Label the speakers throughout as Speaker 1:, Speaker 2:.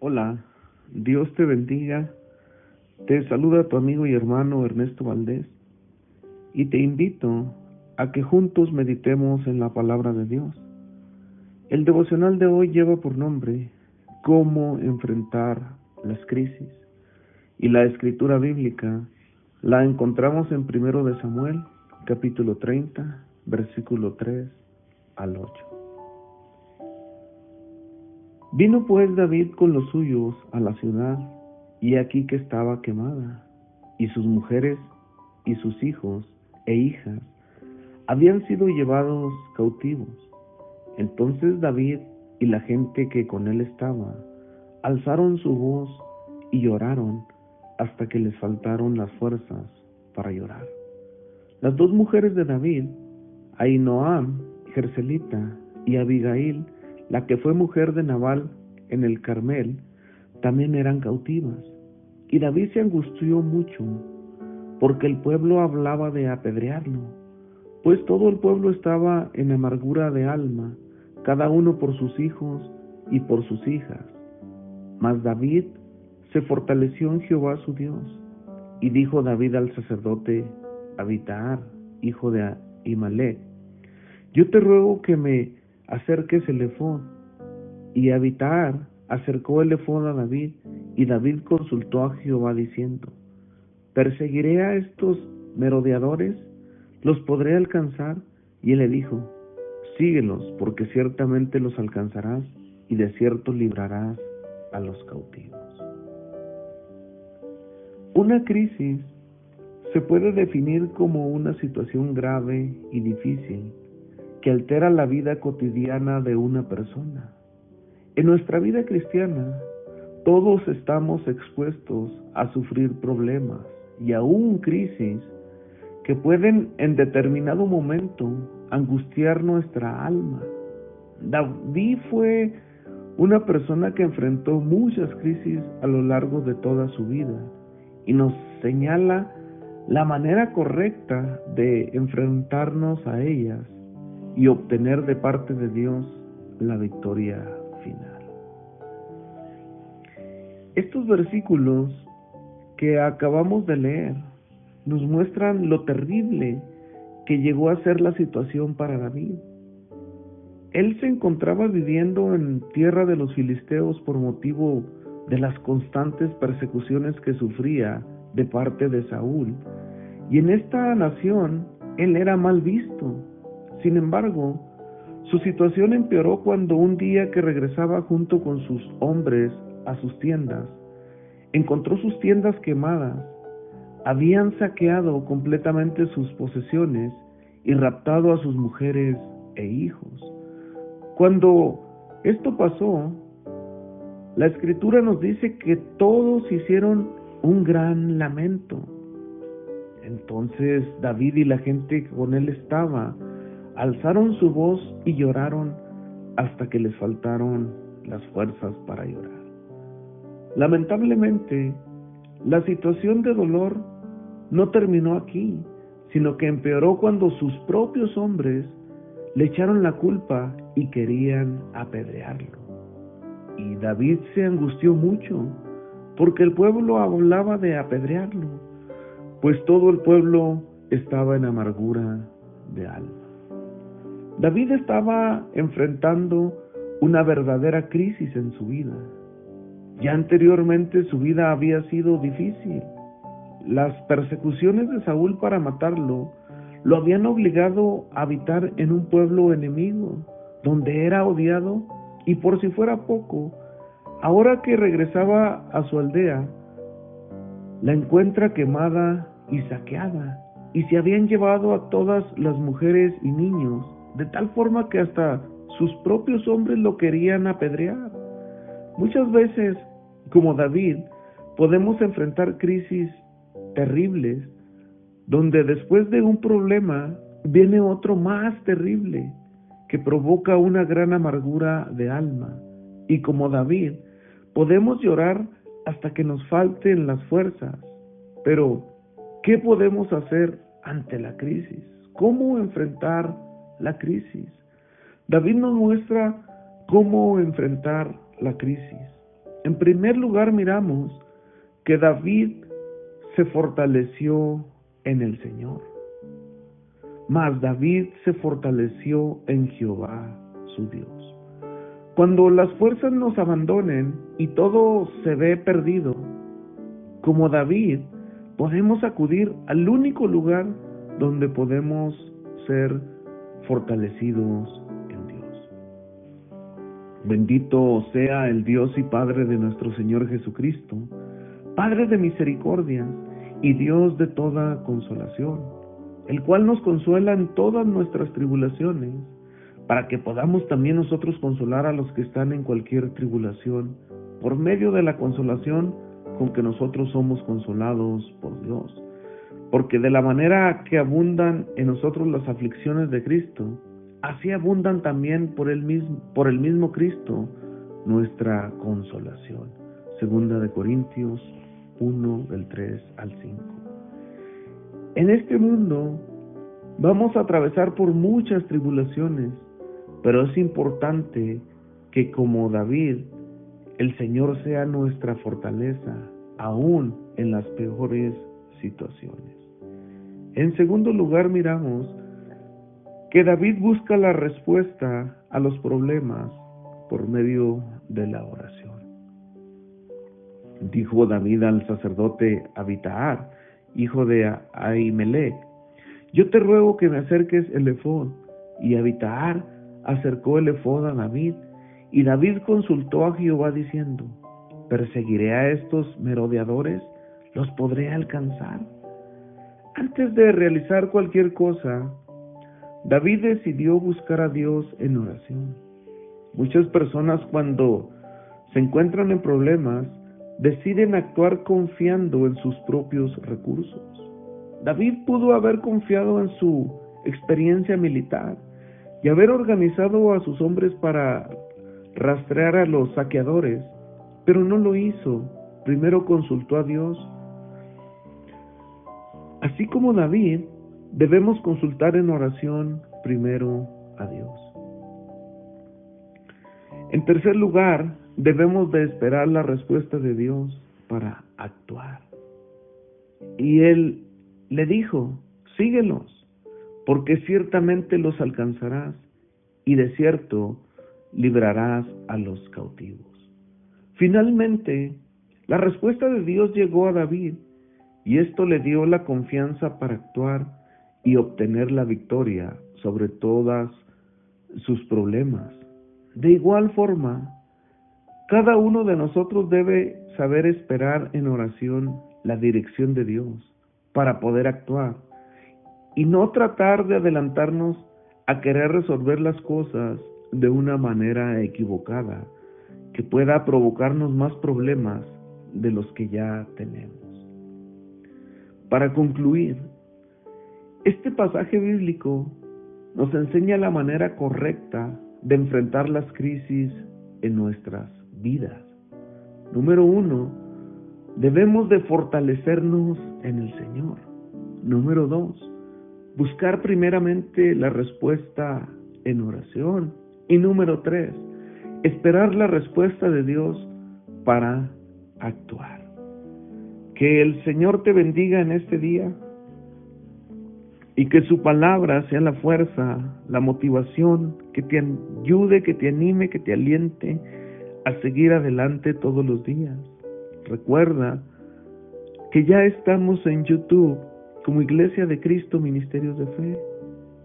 Speaker 1: Hola, Dios te bendiga. Te saluda tu amigo y hermano Ernesto Valdés y te invito a que juntos meditemos en la palabra de Dios. El devocional de hoy lleva por nombre Cómo enfrentar las crisis, y la escritura bíblica la encontramos en 1 Samuel, capítulo 30, versículo 3 al 8. Vino pues David con los suyos a la ciudad, y aquí que estaba quemada, y sus mujeres y sus hijos e hijas habían sido llevados cautivos. Entonces David y la gente que con él estaba alzaron su voz y lloraron hasta que les faltaron las fuerzas para llorar. Las dos mujeres de David, Ahinoam, Jerselita, y Abigail, la que fue mujer de Nabal en el Carmel, también eran cautivas. Y David se angustió mucho, porque el pueblo hablaba de apedrearlo, pues todo el pueblo estaba en amargura de alma, cada uno por sus hijos y por sus hijas. Mas David se fortaleció en Jehová su Dios, y dijo David al sacerdote Abiatar, hijo de Ahimelech: yo te ruego que me acerques el ephod. Y Abiatar acercó el ephod a David, y David consultó a Jehová diciendo: ¿perseguiré a estos merodeadores? ¿Los podré alcanzar? Y él le dijo: síguelos, porque ciertamente los alcanzarás, y de cierto librarás a los cautivos. Una crisis se puede definir como una situación grave y difícil que altera la vida cotidiana de una persona. En nuestra vida cristiana, todos estamos expuestos a sufrir problemas y aún crisis que pueden en determinado momento angustiar nuestra alma. David fue una persona que enfrentó muchas crisis a lo largo de toda su vida y nos señala la manera correcta de enfrentarnos a ellas y obtener de parte de Dios la victoria final. Estos versículos que acabamos de leer nos muestran lo terrible que llegó a ser la situación para David. Él se encontraba viviendo en tierra de los filisteos por motivo de las constantes persecuciones que sufría de parte de Saúl, y en esta nación él era mal visto. Sin embargo, su situación empeoró cuando un día que regresaba junto con sus hombres a sus tiendas, encontró sus tiendas quemadas. Habían saqueado completamente sus posesiones y raptado a sus mujeres e hijos. Cuando esto pasó, la Escritura nos dice que todos hicieron un gran lamento. Entonces David y la gente que con él estaba alzaron su voz y lloraron hasta que les faltaron las fuerzas para llorar. Lamentablemente, la situación de dolor no terminó aquí, sino que empeoró cuando sus propios hombres le echaron la culpa y querían apedrearlo. Y David se angustió mucho, porque el pueblo hablaba de apedrearlo, pues todo el pueblo estaba en amargura de alma. David estaba enfrentando una verdadera crisis en su vida. Ya anteriormente su vida había sido difícil. Las persecuciones de Saúl para matarlo lo habían obligado a habitar en un pueblo enemigo, donde era odiado, y por si fuera poco, ahora que regresaba a su aldea, la encuentra quemada y saqueada, y se habían llevado a todas las mujeres y niños, de tal forma que hasta sus propios hombres lo querían apedrear. Muchas veces, como David, podemos enfrentar crisis terribles, donde después de un problema viene otro más terrible, que provoca una gran amargura de alma. Y como David, podemos llorar hasta que nos falten las fuerzas. Pero, ¿qué podemos hacer ante la crisis? ¿Cómo enfrentar la crisis? David nos muestra cómo enfrentar la crisis. En primer lugar, miramos que David se fortaleció en el Señor. Mas David se fortaleció en Jehová, su Dios. Cuando las fuerzas nos abandonen y todo se ve perdido, como David, podemos acudir al único lugar donde podemos ser fortalecidos en Dios. Bendito sea el Dios y Padre de nuestro Señor Jesucristo, Padre de misericordias y Dios de toda consolación, el cual nos consuela en todas nuestras tribulaciones, para que podamos también nosotros consolar a los que están en cualquier tribulación, por medio de la consolación con que nosotros somos consolados por Dios. Porque de la manera que abundan en nosotros las aflicciones de Cristo, así abundan también por el mismo Cristo nuestra consolación. Segunda de Corintios 1, del 3 al 5. En este mundo vamos a atravesar por muchas tribulaciones, pero es importante que, como David, el Señor sea nuestra fortaleza, aún en las peores situaciones. En segundo lugar, miramos que David busca la respuesta a los problemas por medio de la oración. Dijo David al sacerdote Abitaar, hijo de Ahimelech: yo te ruego que me acerques el efod. Y Abitaar acercó el efod a David, y David consultó a Jehová diciendo: ¿perseguiré a estos merodeadores? ¿Los podré alcanzar? Antes de realizar cualquier cosa, David decidió buscar a Dios en oración. Muchas personas, cuando se encuentran en problemas, deciden actuar confiando en sus propios recursos. David pudo haber confiado en su experiencia militar y haber organizado a sus hombres para rastrear a los saqueadores, pero no lo hizo. Primero consultó a Dios. Así como David, debemos consultar en oración primero a Dios. En tercer lugar, debemos de esperar la respuesta de Dios para actuar. Y Él le dijo: síguelos, porque ciertamente los alcanzarás, y de cierto librarás a los cautivos. Finalmente, la respuesta de Dios llegó a David, y esto le dio la confianza para actuar y obtener la victoria sobre todos sus problemas. De igual forma, cada uno de nosotros debe saber esperar en oración la dirección de Dios para poder actuar y no tratar de adelantarnos a querer resolver las cosas de una manera equivocada que pueda provocarnos más problemas de los que ya tenemos. Para concluir, este pasaje bíblico nos enseña la manera correcta de enfrentar las crisis en nuestras vidas. Número 1, debemos de fortalecernos en el Señor. Número 2, buscar primeramente la respuesta en oración. Y número 3, esperar la respuesta de Dios para actuar. Que el Señor te bendiga en este día y que su palabra sea la fuerza, la motivación que te ayude, que te anime, que te aliente a seguir adelante todos los días. Recuerda que ya estamos en YouTube como Iglesia de Cristo Ministerios de Fe.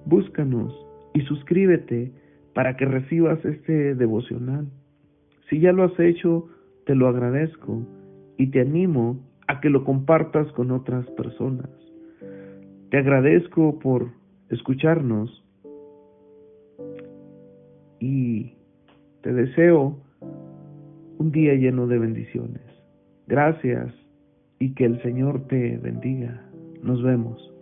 Speaker 1: Búscanos y suscríbete para que recibas este devocional. Si ya lo has hecho, te lo agradezco y te animo a que lo compartas con otras personas. Te agradezco por escucharnos y te deseo un día lleno de bendiciones. Gracias y que el Señor te bendiga. Nos vemos.